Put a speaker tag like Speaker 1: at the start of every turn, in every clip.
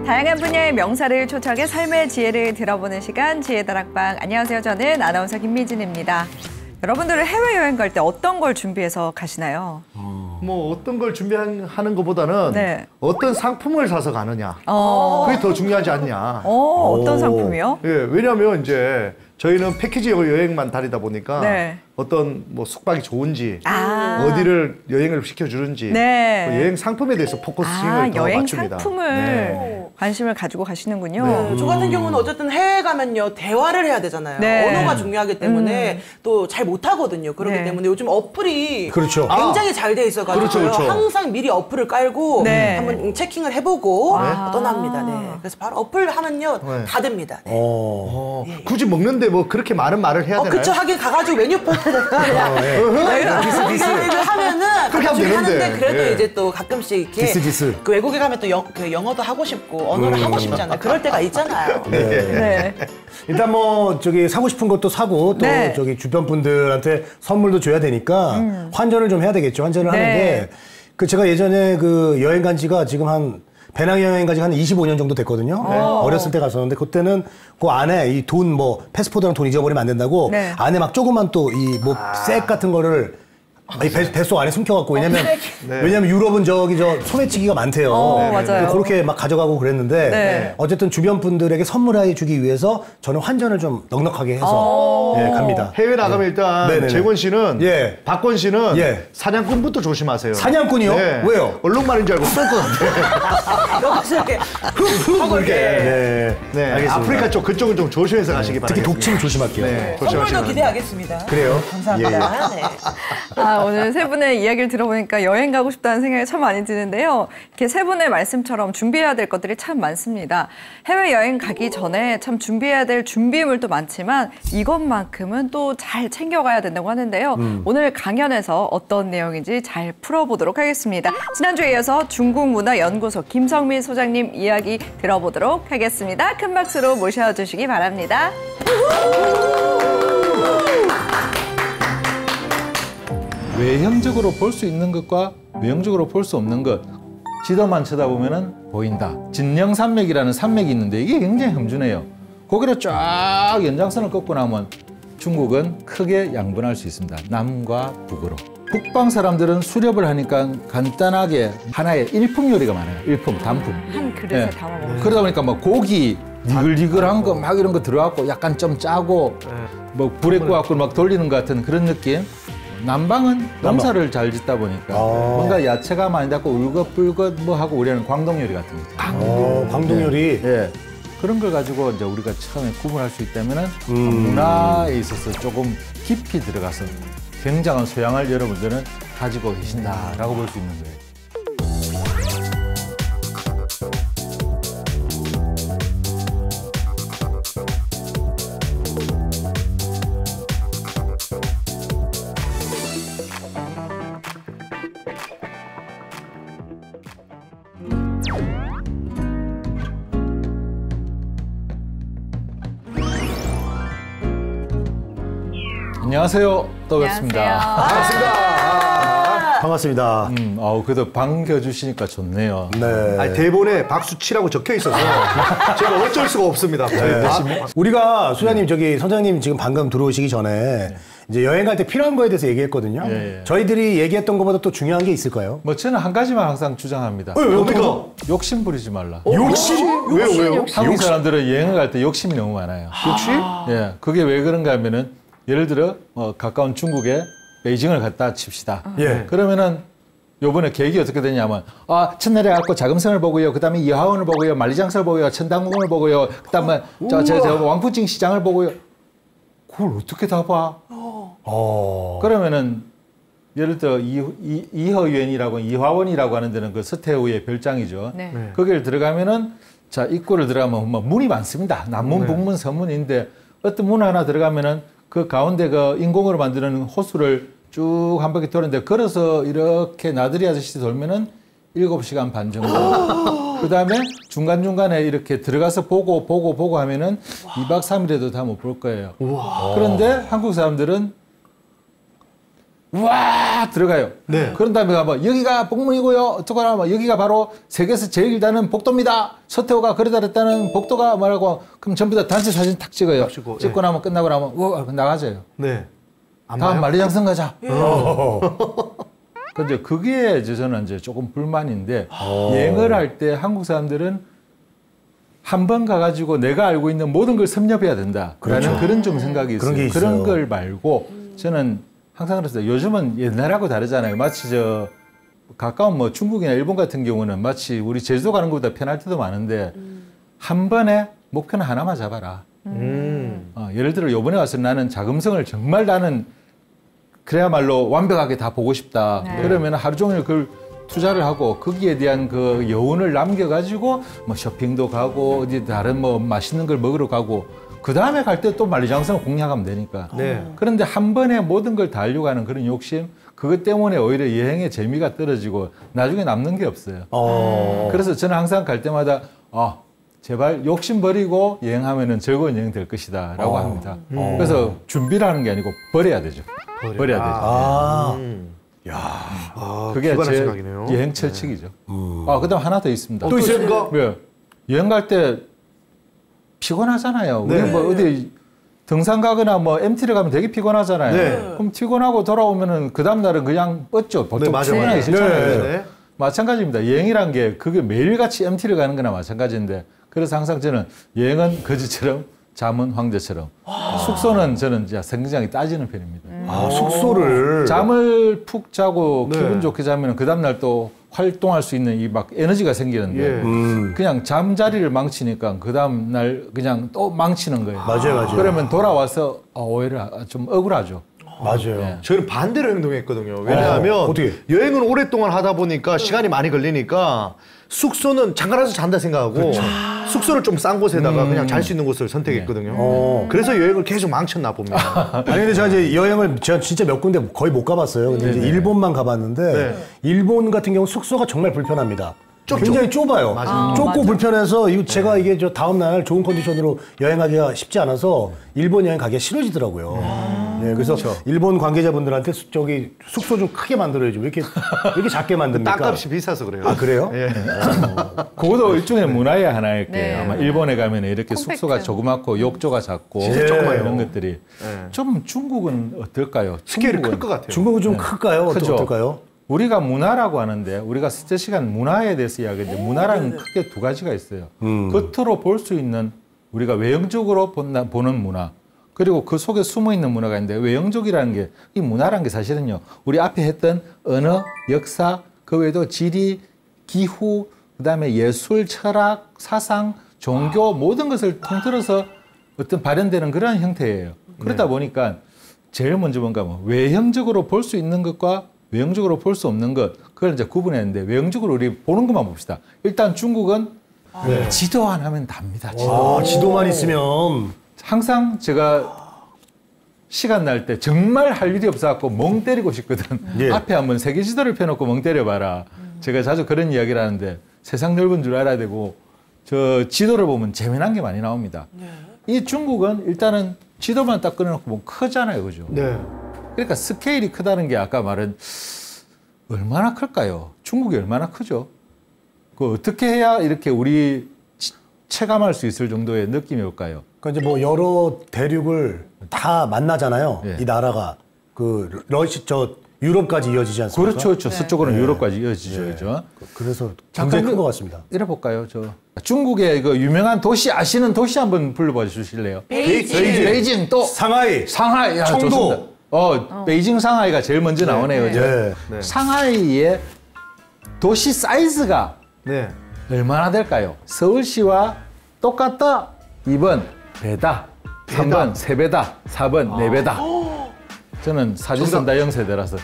Speaker 1: 다양한 분야의 명사를 초청해 삶의 지혜를 들어보는 시간 지혜다락방. 안녕하세요. 저는 아나운서 김미진입니다. 여러분들은 해외여행 갈 때 어떤 걸 준비해서 가시나요?
Speaker 2: 뭐 어떤 걸 준비하는 것보다는
Speaker 1: 네.
Speaker 2: 어떤 상품을 사서 가느냐. 그게 더 중요하지 않냐.
Speaker 1: 어떤 상품이요?
Speaker 2: 예, 왜냐하면 이제 저희는 패키지 여행만 다니다 보니까
Speaker 1: 네.
Speaker 2: 어떤 뭐 숙박이 좋은지 어디를 여행을 시켜주는지
Speaker 1: 네.
Speaker 2: 그 여행 상품에 대해서 포커싱을 더
Speaker 1: 여행
Speaker 2: 맞춥니다.
Speaker 1: 상품을
Speaker 2: 네.
Speaker 1: 관심을 가지고 가시는군요.
Speaker 2: 네.
Speaker 3: 저 같은 경우는 어쨌든 해외 가면요 대화를 해야 되잖아요.
Speaker 1: 네.
Speaker 3: 언어가 중요하기 때문에 또 잘 못하거든요. 그렇기
Speaker 1: 네.
Speaker 3: 때문에 요즘 어플이
Speaker 4: 그렇죠.
Speaker 3: 굉장히 잘 돼 있어가지고요.
Speaker 2: 그렇죠.
Speaker 3: 항상 미리 어플을 깔고
Speaker 1: 네.
Speaker 3: 한번 체킹을 해보고 떠납니다. 네. 그래서 바로 어플 하면요 다 됩니다. 네.
Speaker 2: 굳이 먹는데 뭐 그렇게 많은 말을 해야 되나요?
Speaker 3: 그쵸. 하긴 가가지고 메뉴판에다가 하면은
Speaker 2: 그렇게 하면
Speaker 3: 하는데
Speaker 2: 되는데.
Speaker 3: 그래도
Speaker 2: 예.
Speaker 3: 이제 또 가끔씩 이렇게
Speaker 4: 디스.
Speaker 3: 그 외국에 가면 또 영어도 하고 싶고 언어를 하고 싶잖아요. 그럴 때가 있잖아요.
Speaker 1: 네.
Speaker 4: 일단 뭐 저기 사고 싶은 것도 사고 또
Speaker 1: 네.
Speaker 4: 저기 주변 분들한테 선물도 줘야 되니까 환전을 좀 해야 되겠죠. 환전을
Speaker 1: 네.
Speaker 4: 하는데 그 제가 예전에 그 여행 간 지가 지금 한 배낭여행 간 지가 한 25년 정도 됐거든요. 어렸을 때 갔었는데 그때는 그 안에 이 돈 뭐 패스포드랑 돈 잊어버리면 안 된다고
Speaker 1: 네.
Speaker 4: 안에 막 조그만 또 이 뭐 색 같은 거를 이 뱃속 안에 숨겨갖고 왜냐면 유럽은 저기 저 소매치기가 많대요.
Speaker 1: 맞아요.
Speaker 4: 그렇게 막 가져가고 그랬는데
Speaker 1: 네.
Speaker 4: 어쨌든 주변 분들에게 선물해 주기 위해서 저는 환전을 좀 넉넉하게 해서 예, 갑니다.
Speaker 2: 해외 나가면 일단
Speaker 4: 네네네.
Speaker 2: 재권 씨는
Speaker 4: 예.
Speaker 2: 박권 씨는
Speaker 4: 예.
Speaker 2: 사냥꾼부터 조심하세요.
Speaker 4: 사냥꾼이요?
Speaker 2: 네.
Speaker 4: 왜요?
Speaker 2: 얼룩말인 줄 알고 쏠 것 같아.
Speaker 3: 여기서 이렇게
Speaker 2: 하고 이렇게.
Speaker 4: 네,
Speaker 2: 네.
Speaker 4: 알겠습니다.
Speaker 2: 아프리카 쪽 그쪽은 좀 조심해서 가시기 바랍니다.
Speaker 4: 특히 독침 조심할게요.
Speaker 2: 네.
Speaker 3: 선물도
Speaker 2: 조심하시면
Speaker 3: 기대하겠습니다.
Speaker 4: 그래요?
Speaker 3: 감사합니다. 네.
Speaker 1: 오늘 세 분의 이야기를 들어보니까 여행 가고 싶다는 생각이 참 많이 드는데요. 이렇게 세 분의 말씀처럼 준비해야 될 것들이 참 많습니다. 해외여행 가기 전에 참 준비해야 될 준비물도 많지만 이것만큼은 또 잘 챙겨가야 된다고 하는데요. 오늘 강연에서 어떤 내용인지 잘 풀어보도록 하겠습니다. 지난주에 이어서 중국문화연구소 김성민 소장님 이야기 들어보도록 하겠습니다. 큰 박수로 모셔주시기 바랍니다.
Speaker 5: 외형적으로 볼 수 있는 것과 외형적으로 볼 수 없는 것 지도만 쳐다보면 보인다. 진령산맥이라는 산맥이 있는데 이게 굉장히 험준해요. 고개를 쫙 연장선을 꺾고 나면 중국은 크게 양분할 수 있습니다. 남과 북으로. 북방 사람들은 수렵을 하니까 간단하게 하나의 일품 요리가 많아요. 일품, 단품.
Speaker 1: 한 그릇에 담아 먹는
Speaker 5: 그러다 보니까 뭐 고기 니글니글한 거 막 이런 거 들어갔고 약간 좀 짜고 뭐 불에 구워갖고 막 돌리는 것 같은 그런 느낌. 남방은 농사를 잘 짓다 보니까 뭔가 야채가 많이 닿고 울긋불긋 뭐 하고 우리는 광동 요리 같은 거.
Speaker 4: 광동 요리.
Speaker 5: 예. 그런 걸 가지고 이제 우리가 처음에 구분할 수 있다면은 문화에 있어서 조금 깊이 들어가서 굉장한 소양을 여러분들은 가지고 계신다라고 볼 수 있는 거예요. 안녕하세요. 또 뵙습니다.
Speaker 4: 반갑습니다.
Speaker 5: 그래도 반겨주시니까 좋네요.
Speaker 4: 네.
Speaker 2: 아니, 대본에 박수 치라고 적혀 있어서 제가 어쩔 수가 없습니다.
Speaker 4: 우리가 소장님 저기 선장님 지금 방금 들어오시기 전에 이제 여행 갈 때 필요한 거에 대해서 얘기했거든요. 저희들이 얘기했던 것보다 또 중요한 게 있을까요?
Speaker 5: 뭐 저는 한 가지만 항상 주장합니다.
Speaker 2: 뭡니까?
Speaker 5: 욕심 부리지 말라.
Speaker 4: 욕심?
Speaker 2: 왜요?
Speaker 5: 한국 사람들은 여행을 갈 때 욕심이 너무 많아요.
Speaker 2: 욕심?
Speaker 5: 예, 그게 왜 그런가 하면은 예를 들어 가까운 중국에 베이징을 갔다 칩시다.
Speaker 4: 예.
Speaker 5: 그러면은 요번에 계획이 어떻게 되냐면 첫날에 갖고 자금성을 보고요. 그다음에 이하원을 보고요. 만리장성을 보고요. 천당궁을 보고요. 그다음에 저 왕푸징 시장을 보고요. 그걸 어떻게 다 봐? 그러면은 예를 들어 이허園이라고 이화원이라고 하는 데는 그 서태후의 별장이죠.
Speaker 1: 네.
Speaker 5: 거기를 들어가면은 자 입구를 들어가면 뭐 문이 많습니다. 남문, 북문, 서문인데 어떤 문 하나 들어가면은 그 가운데 그 인공으로 만드는 호수를 쭉 한 바퀴 도는데 걸어서 이렇게 나들이 하듯이 돌면은 7시간 반 정도. 그 다음에 중간중간에 이렇게 들어가서 보고 하면은 2박 3일에도 다 못 볼 거예요. 그런데 한국 사람들은 와 쫙 들어가요. 그런 다음에 가면 여기가 복문이고요. 어쩌거나 뭐 여기가 바로 세계에서 제일 길다는 복도입니다. 서태후가 그러다 그랬다는 복도가 말하고 그럼 전부 다 단체 사진 탁 찍어요. 찍고 나면 끝나고 나면 우와 나가져요.
Speaker 2: 네.
Speaker 5: 다음 만리장성 가자. 근데 그게 이제 저는 이제 조금 불만인데 여행을 할 때 한국 사람들은 한 번 가가지고 내가 알고 있는 모든 걸 섭렵해야 된다라는 그런 좀 생각이 있어요. 그런 걸 말고 저는 항상 그랬어요. 요즘은 옛날하고 다르잖아요. 마치 저 가까운 뭐 중국이나 일본 같은 경우는 마치 우리 제주도 가는 것보다 편할 때도 많은데 한 번에 목표는 하나만 잡아라. 예를 들어 요번에 와서 나는 자금성을 정말 나는 그래야말로 완벽하게 다 보고 싶다. 그러면 하루 종일 그걸 투자를 하고 거기에 대한 그 여운을 남겨가지고 뭐 쇼핑도 가고 어디 다른 뭐 맛있는 걸 먹으러 가고 그 다음에 갈 때 또 만리장성을 공략하면 되니까. 그런데 한 번에 모든 걸 다 하려고 하는 그런 욕심, 그것 때문에 오히려 여행의 재미가 떨어지고 나중에 남는 게 없어요. 그래서 저는 항상 갈 때마다 제발 욕심 버리고 여행하면은 즐거운 여행 될 것이다 라고 합니다. 그래서 준비를 하는 게 아니고 버려야 되죠. 버려야 되죠. 그게 제 생각이네요. 여행 철칙이죠. 그다음 하나 더 있습니다.
Speaker 2: 또 있습니까?
Speaker 5: 여행 갈 때 피곤하잖아요. 우리 뭐 어디 등산 가거나 뭐 MT를 가면 되게 피곤하잖아요. 그럼 피곤하고 돌아오면은 그 다음 날은 그냥 뻗죠. 보통 피곤하기 싫잖아요. 마찬가지입니다. 여행이란 게 그게 매일같이 MT를 가는 거나 마찬가지인데 그래서 항상 저는 여행은 거지처럼 잠은 황제처럼 숙소는 저는 이제 굉장히 따지는 편입니다.
Speaker 2: 숙소를
Speaker 5: 잠을 푹 자고 기분 좋게 자면 그 다음날 또 활동할 수 있는 이 막 에너지가 생기는데 그냥 잠자리를 망치니까 그 다음날 그냥 또 망치는 거예요.
Speaker 4: 맞아요.
Speaker 5: 그러면 돌아와서 오히려 좀 억울하죠.
Speaker 4: 맞아요.
Speaker 2: 저는 반대로 행동했거든요. 왜냐하면
Speaker 4: 어떻게?
Speaker 2: 여행을 오랫동안 하다 보니까 시간이 많이 걸리니까 숙소는 잠깐 와서 잔다 생각하고 숙소를 좀 싼 곳에다가 그냥 잘 수 있는 곳을 선택했거든요. 그래서 여행을 계속 망쳤나 봅니다.
Speaker 4: 아니 근데 제가 이제 여행을 제가 진짜 몇 군데 거의 못 가봤어요. 근데 이제 일본만 가봤는데 일본 같은 경우 숙소가 정말 불편합니다. 굉장히 좁아요. 좁고 불편해서 제가 이게 저 다음 날 좋은 컨디션으로 여행하기가 쉽지 않아서 일본 여행 가기가 싫어지더라고요. 그래서 일본 관계자분들한테 저기 숙소 좀 크게 만들어야지 왜 이렇게 작게 만듭니까?
Speaker 2: 땅값이 비싸서 그래요.
Speaker 4: 아 그래요?
Speaker 5: 그것도 일종의 문화의 하나일 거예요. 아마 일본에 가면 이렇게 숙소가 조그맣고 욕조가 작고 이런 것들이 좀 중국은 어떨까요?
Speaker 2: 스케일이 클 것 같아요.
Speaker 4: 중국은 좀 클까요?
Speaker 5: 크죠.
Speaker 4: 어떨까요?
Speaker 5: 우리가 문화라고 하는데 우리가 스테 시간 문화에 대해서 이야기하는데 문화라는 크게 두 가지가 있어요. 겉으로 볼 수 있는 우리가 외형적으로 보는 문화 그리고 그 속에 숨어 있는 문화가 있는데 외형적이라는 게 이 문화라는 게 사실은요. 우리 앞에 했던 언어, 역사, 그 외에도 지리, 기후, 그다음에 예술, 철학, 사상, 종교 모든 것을 통틀어서 어떤 발현되는 그런 형태예요. 그러다 보니까 제일 먼저 뭔가 외형적으로 볼 수 있는 것과 외형적으로 볼 수 없는 것, 그걸 이제 구분했는데, 외형적으로 우리 보는 것만 봅시다. 일단 중국은 지도 안 하면 답니다.
Speaker 4: 지도만 있으면.
Speaker 5: 항상 제가 시간 날 때 정말 할 일이 없어갖고 멍 때리고 싶거든. 앞에 한번 세계 지도를 펴놓고 멍 때려봐라. 제가 자주 그런 이야기를 하는데, 세상 넓은 줄 알아야 되고, 저 지도를 보면 재미난 게 많이 나옵니다. 이 중국은 일단은 지도만 딱 꺼내놓고 보면 크잖아요. 그죠? 그러니까 스케일이 크다는 게 아까 말한 얼마나 클까요? 중국이 얼마나 크죠? 그 어떻게 해야 이렇게 우리 체감할 수 있을 정도의 느낌이 올까요?
Speaker 4: 그러니까 이제 뭐 여러 대륙을 다 만나잖아요. 이 나라가 그 유럽까지 이어지지 않습니까?
Speaker 5: 그렇죠. 서쪽으로는 유럽까지 이어지죠. 그죠?
Speaker 4: 그래서 굉장히 큰 것 같습니다.
Speaker 5: 이래 볼까요? 중국의 그 유명한 도시 아시는 도시 한번 불러봐 주실래요? 베이징 또 상하이, 야,
Speaker 4: 청도.
Speaker 5: 좋습니다. 베이징, 상하이가 제일 먼저 나오네요. 그죠? 상하이의 도시 사이즈가 얼마나 될까요? 서울시와 똑같다. 2번 배다. 3번 3배다. 4번 4배다. 저는 사진 쓴다 영세대라서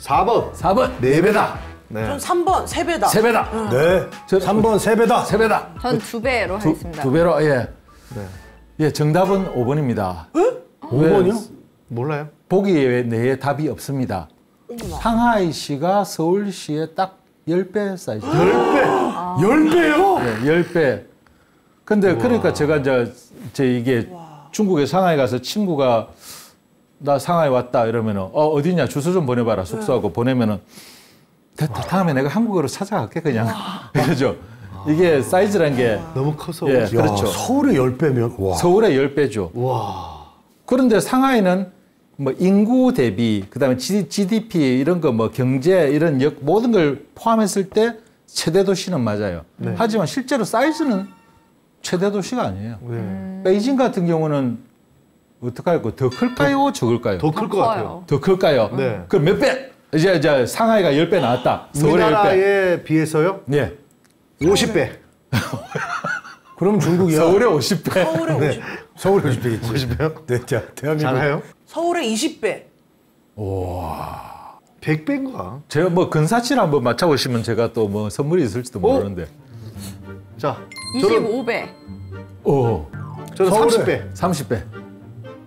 Speaker 2: 4번
Speaker 5: 4배다.
Speaker 3: 전 3번 3배다.
Speaker 5: 3배다.
Speaker 4: 네. 3번 3배다.
Speaker 5: 3배다.
Speaker 1: 전 2배로 하겠습니다.
Speaker 5: 2배로, 예. 예, 정답은 5번입니다.
Speaker 4: 5번이요?
Speaker 2: 몰라요?
Speaker 5: 보기 내에 답이 없습니다. 상하이시가 서울시의 딱 10배 사이즈.
Speaker 2: 10배?
Speaker 4: 10배요?
Speaker 5: 네, 10배. 근데 그러니까 제가 이제 이게 중국에 상하이 가서 친구가 나 상하이 왔다 이러면은 어디냐 주소 좀 보내봐라 숙소하고 보내면은 됐다 다음에 내가 한국으로 찾아갈게 그냥 그죠. 이게 사이즈란 게
Speaker 2: 너무 커서.
Speaker 5: 예,
Speaker 4: 야,
Speaker 5: 그렇죠.
Speaker 4: 서울의 10배면 와.
Speaker 5: 서울의 10배죠.
Speaker 2: 와.
Speaker 5: 그런데 상하이는 뭐 인구 대비 그다음에 GDP 이런 거 뭐 경제 이런 모든 걸 포함했을 때 최대 도시는 맞아요. 하지만 실제로 사이즈는 최대 도시가 아니에요. 베이징 같은 경우는 어떡할까요? 더 클까요? 적을까요?
Speaker 2: 더 클 것
Speaker 1: 커요.
Speaker 2: 같아요.
Speaker 5: 더 클까요?
Speaker 2: 네.
Speaker 5: 그럼 몇 배? 이제 상하이가 10배 나왔다. 서울의 10배.
Speaker 2: 우리나라에 비해서요?
Speaker 5: 네.
Speaker 2: 50배.
Speaker 4: 그럼 중국이야.
Speaker 5: 서울의 50배.
Speaker 3: 서울의 50배.
Speaker 4: 서울의 50배겠지.
Speaker 2: 50배요?
Speaker 4: 네, 자, 대한민국.
Speaker 2: 작아요?
Speaker 3: 서울의 20배.
Speaker 2: 100배인가?
Speaker 5: 제가 뭐 근사치를 한번 맞춰보시면 제가 또 뭐 선물이 있을지도 모르는데.
Speaker 2: 자, 저는
Speaker 1: 25배.
Speaker 5: 오.
Speaker 2: 저는
Speaker 4: 서울에.
Speaker 2: 30배.
Speaker 5: 30배.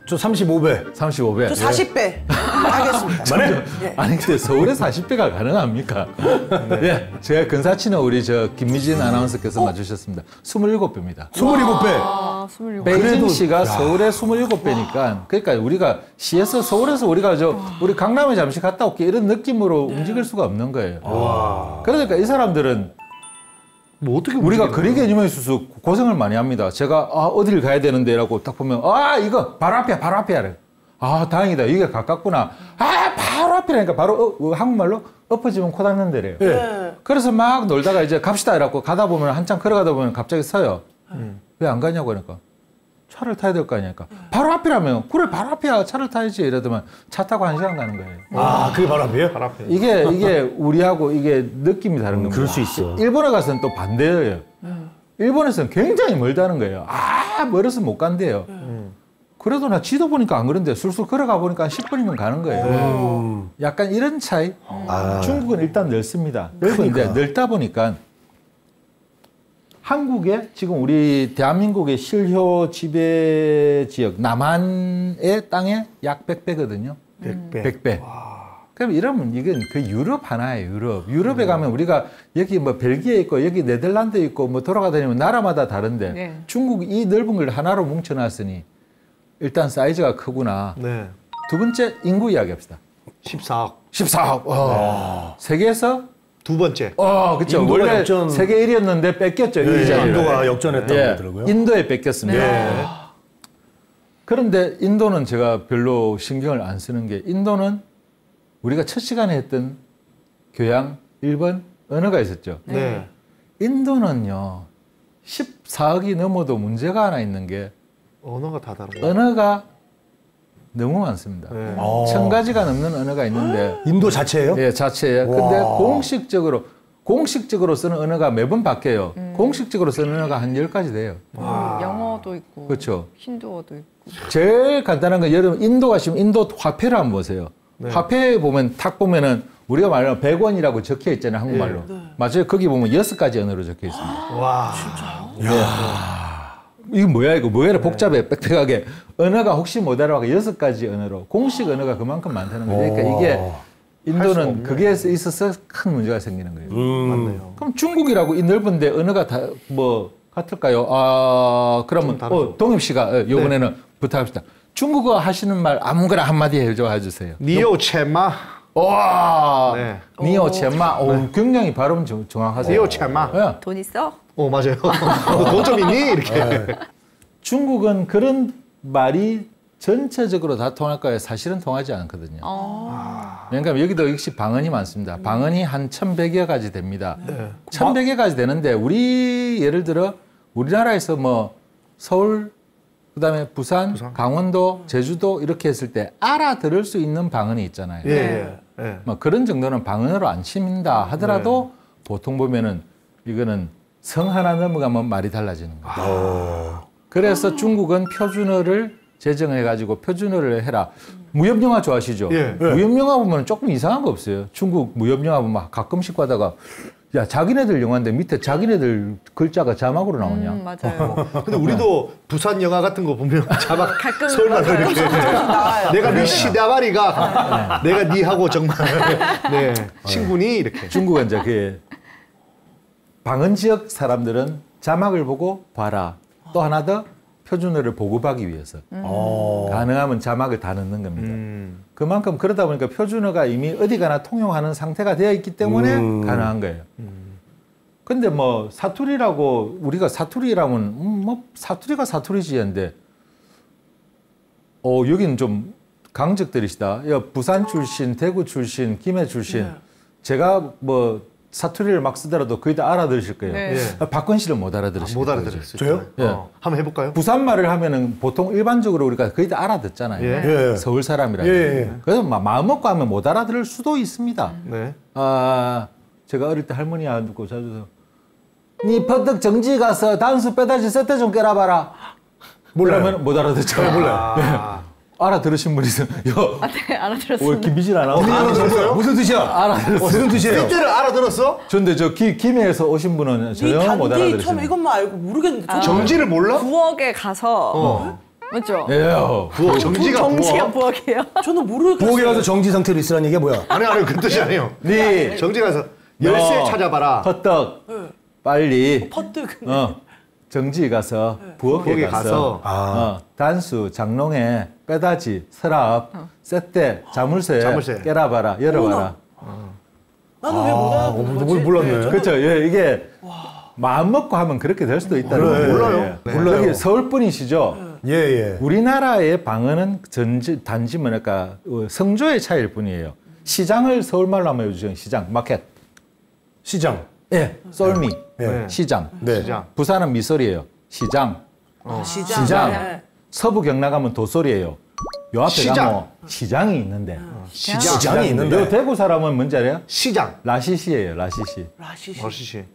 Speaker 4: 저 35배.
Speaker 5: 35배.
Speaker 3: 저 40배. 하겠습니다.
Speaker 4: 말해.
Speaker 5: 아니 근데 서울에 40배가 가능합니까? 예, 제가 근사치는 우리 저 김미진 아나운서께서 맞추셨습니다. 27배입니다.
Speaker 4: 27배.
Speaker 1: 아, 27배.
Speaker 5: 베이징시가 서울의 27배니까 그러니까 우리가 시에서 서울에서 우리가 우리 강남에 잠시 갔다 올게 이런 느낌으로 움직일 수가 없는 거예요. 그러니까 이 사람들은
Speaker 2: 뭐 어떻게
Speaker 5: 우리가
Speaker 2: 움직이는
Speaker 5: 거리 개념에 있어서 고생을 많이 합니다. 제가 어디를 가야 되는데라고 딱 보면 이거 바로 앞이야 하래. 다행이다 이게 가깝구나. 바로 앞이라니까 바로 한국말로 엎어지면 코 닿는 데래요.
Speaker 4: 네.
Speaker 5: 그래서 막 놀다가 이제 갑시다 이라고 가다 보면 한참 걸어가다 보면 갑자기 서요. 왜 안 가냐고 하니까 차를 타야 될 거 아니니까 바로 앞이라면 그래 바로 앞이야 차를 타야지 이러더만 차 타고 1시간 가는 거예요.
Speaker 4: 그게 바로 앞이에요?
Speaker 2: 바로 앞에.
Speaker 5: 이게 우리하고 이게 느낌이 다른 겁니다.
Speaker 4: 그럴 수 있어.
Speaker 5: 일본에 가서는 또 반대예요. 일본에서는 굉장히 멀다는 거예요. 멀어서 못 간대요. 그래도 나 지도 보니까 안 그런데 술술 걸어가 보니까 한 10분이면 가는 거예요. 약간 이런 차이. 중국은 일단 넓습니다. 넓은데 넓다 보니까 한국에 지금 우리 대한민국의 실효 지배 지역 남한의 땅에 약 100배거든요.
Speaker 2: 100배.
Speaker 5: 100배. 그럼 이러면 이건 그 유럽 하나예요, 유럽. 유럽에 가면 우리가 여기 뭐 벨기에 있고 여기 네덜란드 있고 뭐 돌아가다니면 나라마다 다른데
Speaker 1: 네.
Speaker 5: 중국 이 넓은 걸 하나로 뭉쳐놨으니 일단 사이즈가 크구나.
Speaker 2: 네.
Speaker 5: 두 번째 인구 이야기합시다.
Speaker 2: 14억.
Speaker 5: 14억. 세계에서
Speaker 2: 두 번째.
Speaker 5: 그렇죠.
Speaker 4: 인도가
Speaker 5: 원래
Speaker 4: 역전-
Speaker 5: 세계 1위였는데 뺏겼죠. 이
Speaker 4: 네,
Speaker 5: 자리를.
Speaker 4: 인도가 역전했다고
Speaker 5: 예,
Speaker 4: 그러더라고요.
Speaker 5: 인도에 뺏겼습니다.
Speaker 2: 네.
Speaker 5: 그런데 인도는 제가 별로 신경을 안 쓰는 게 인도는 우리가 첫 시간에 했던 교양 1번 언어가 있었죠.
Speaker 2: 네.
Speaker 5: 인도는요. 14억이 넘어도 문제가 하나 있는 게
Speaker 2: 언어가 다 다른 거.
Speaker 5: 언어가 너무 많습니다.
Speaker 2: 네.
Speaker 5: 1000가지가 넘는 언어가 있는데
Speaker 4: 인도 자체예요?
Speaker 5: 예, 자체에. 근데
Speaker 4: 와.
Speaker 5: 공식적으로 쓰는 언어가 매번 바뀌어요. 공식적으로 쓰는 언어가 한 10가지 돼요.
Speaker 1: 영어도 있고.
Speaker 5: 그렇죠.
Speaker 1: 힌두어도 있고.
Speaker 5: 제일 간단한 건 여러분 인도 가시면 인도 화폐를 한번 보세요. 화폐에 보면 탁 보면은 우리가 말하는 100원이라고 적혀 있잖아요, 한국말로. 맞아요. 거기 보면 6가지 언어로 적혀 있습니다.
Speaker 2: 와.
Speaker 5: 이거 뭐야 이거 뭐야 복잡해 빽빽하게 언어가 혹시 못 알아봐가 6가지 언어로 공식 언어가 그만큼 많다는 거죠. 그러니까 이게 인도는 그게 있어서 큰 문제가 생기는 거예요.
Speaker 2: 맞네요.
Speaker 5: 그럼 중국이라고 이 넓은데 언어가 다 뭐 같을까요? 그러면
Speaker 2: 좀 다르죠.
Speaker 5: 동엽 씨가 이번에는 부탁합시다. 중국어 하시는 말 아무거나 한마디 해줘 주세요.
Speaker 2: 니오 체마.
Speaker 5: 와,
Speaker 2: 네.
Speaker 5: 니오 첸마, 굉장히 발음 정확하세요.
Speaker 2: 니오 체마.
Speaker 5: 예.
Speaker 1: 돈 있어?
Speaker 2: 맞아요. 너 돈 좀 있니? 이렇게.
Speaker 5: 중국은 그런 말이 전체적으로 다 통할까요? 사실은 통하지 않거든요. 그러니까 여기도 역시 방언이 많습니다. 방언이 한 1100여 가지 됩니다. 1100여 가지 되는데 우리 예를 들어 우리나라에서 뭐 서울 그다음에 부산, 강원도, 제주도 이렇게 했을 때 알아들을 수 있는 방언이 있잖아요.
Speaker 2: 예.
Speaker 5: 뭐 그런 정도는 방언으로 안 친다 하더라도 보통 보면은 이거는 성 하나 넘어가면 말이 달라지는 거예요. 그래서 중국은 표준어를 제정해가지고 표준어를 해라. 무협영화 좋아하시죠?
Speaker 2: 예.
Speaker 5: 무협영화 보면 조금 이상한 거 없어요. 중국 무협영화 보면 가끔씩 가다가 야 자기네들 영화인데 밑에 자기네들 글자가 자막으로 나오냐?
Speaker 1: 맞아요.
Speaker 2: 근데 우리도 부산 영화 같은 거 보면 자막
Speaker 1: 가끔
Speaker 2: 서울말로
Speaker 1: 맞아요.
Speaker 2: 이렇게 내가 네 시다바리가 내가 니하고 정말 네 친구니 이렇게.
Speaker 5: 중국은 이제 그 방언 지역 사람들은 자막을 보고 봐라. 또 하나 더 표준어를 보급하기 위해서 가능하면 자막을 다 넣는 겁니다. 그만큼 그러다 보니까 표준어가 이미 어디 가나 통용하는 상태가 되어 있기 때문에 가능한 거예요. 근데 뭐 사투리라고 우리가 사투리라면 뭐 사투리가 사투리지 했는데 여기는 좀 강적들이시다. 야, 부산 출신, 대구 출신, 김해 출신. 제가 뭐 사투리를 막 쓰더라도 거의 다 알아들으실 거예요.
Speaker 1: 네.
Speaker 5: 박건 씨를 못 알아들으실
Speaker 2: 못
Speaker 5: 거예요.
Speaker 2: 알아들었어요.
Speaker 4: 저요?
Speaker 5: 예.
Speaker 2: 한번 해볼까요?
Speaker 5: 부산 말을 하면은 보통 일반적으로 우리가 거의 다 알아듣잖아요.
Speaker 4: 예.
Speaker 5: 서울 사람이라.
Speaker 4: 예.
Speaker 5: 그래서 마음 먹고 하면 못 알아들을 수도 있습니다.
Speaker 2: 네.
Speaker 5: 제가 어릴 때 할머니 안 듣고 자주 니 퍼뜩 정지 가서 단수 빼다지 세트 좀 깨라봐라. 그러면 못 알아듣죠. 몰라요. 알아들으신 분 있어요.
Speaker 1: 네, 알아들었습니다.
Speaker 5: 김미진 아나운서.
Speaker 4: 무슨 뜻이야?
Speaker 5: 알아들었어요.
Speaker 4: 무슨 뜻이에요?
Speaker 2: 삐때를 알아들었어?
Speaker 5: 근데 저 김해에서 오신 분은 전혀 못
Speaker 3: 단디 처음
Speaker 5: 알아들으시네요.
Speaker 3: 이것만 알고 모르겠는데. 저는
Speaker 2: 정지를 몰라?
Speaker 1: 부엌에 가서 맞죠?
Speaker 5: 예.
Speaker 2: 부엌, 정지가
Speaker 1: 정지가
Speaker 2: 부엌.
Speaker 1: 부엌이에요.
Speaker 3: 저는 모르겠어요.
Speaker 4: 부엌에 가서 정지 상태로 있으라는 얘기가 뭐야?
Speaker 2: 아니, 그 뜻이 아니에요.
Speaker 5: 네.
Speaker 2: 정지 가서 열쇠
Speaker 5: 너
Speaker 2: 찾아봐라.
Speaker 5: 퍼떡 빨리
Speaker 3: 퍼뜩.
Speaker 5: 정지 가서 부엌에 가서 단수, 장롱에 빼다지, 서랍, 쇳대, 자물쇠,
Speaker 2: 자물쇠.
Speaker 5: 깨라봐라, 열어봐라.
Speaker 3: 나는 왜 못 알아듣는
Speaker 4: 몰랐네.
Speaker 5: 그렇죠. 예, 이게 마음 먹고 하면 그렇게 될 수도 있다는
Speaker 4: 그래.
Speaker 5: 거예요.
Speaker 2: 몰라요.
Speaker 5: 예.
Speaker 4: 몰라요.
Speaker 5: 여기 서울 분이시죠?
Speaker 4: 예.
Speaker 5: 우리나라의 방언은 단지 뭐랄까 성조의 차이일 뿐이에요. 시장을 서울말로 한번 해주세요. 시장, 마켓.
Speaker 4: 시장.
Speaker 5: 예, 썰미,
Speaker 4: 네.
Speaker 5: 시장.
Speaker 4: 네.
Speaker 2: 시장.
Speaker 5: 부산은 미소리예요. 시장.
Speaker 3: 시장.
Speaker 5: 시장.
Speaker 3: 네.
Speaker 5: 서부 경남 가면 도소리예요. 요 앞에
Speaker 2: 시장.
Speaker 5: 가면 시장이 있는데.
Speaker 4: 시장이 있는데.
Speaker 5: 요 대구 사람은 뭔지 알아요?
Speaker 2: 시장.
Speaker 5: 라시시예요. 라시시.
Speaker 3: 라시시.
Speaker 2: 어시시.